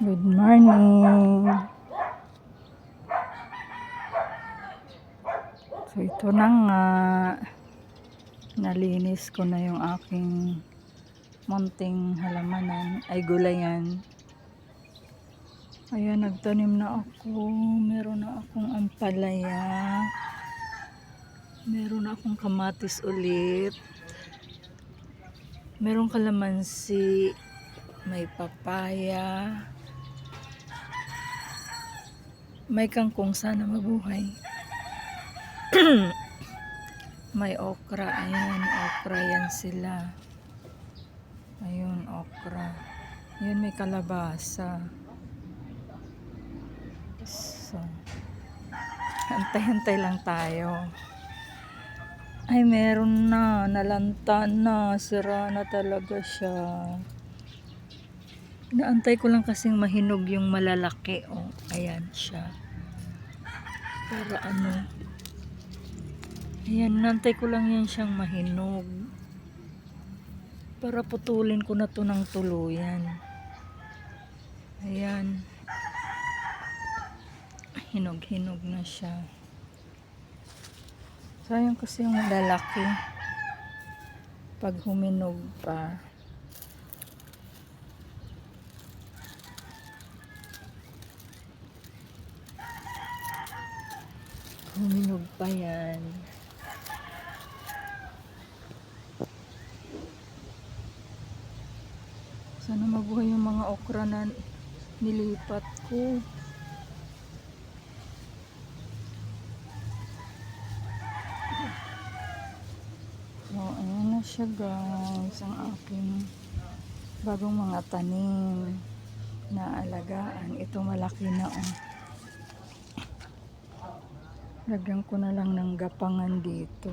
Good morning. So ito na nga, nalinis ko na yung aking munting halamanan, ay gulayan. Ayan, nagtanim na ako. Meron na akong ampalaya. Meron na akong kamatis ulit. Meron kalamansi. May papaya. May kangkong, sana mabuhay. May okra. Ayan, okra yan sila. Ayun, okra. Ayan, may kalabasa. So, hantay-hantay lang tayo. Ay, meron na. Nalanta na. Sira na talaga siya. Naantay ko lang kasing mahinog yung malalaki. Oh, ayan siya. Para ano. Ayan, naantay ko lang yan siyang mahinog. Para putulin ko na to ng tuluyan. Ayan. Hinog-hinog na siya. Sayang kasi yung malalaki. Pag huminog pa. Huminog pa yan. Sana mabuhay yung mga okra na nilipat ko. So, ayan na siya guys. Ang aking bagong mga tanim na alagaan. Ito malaki na oh. Lagyan ko na lang ng gapangan dito.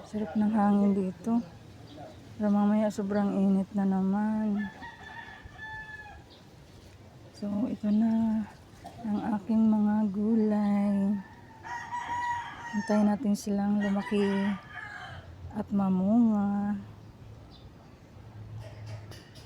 Sarap ng hangin dito. Pero mamaya sobrang init na naman. So ito na ang aking mga gulay. Hintayin natin silang lumaki at mamunga.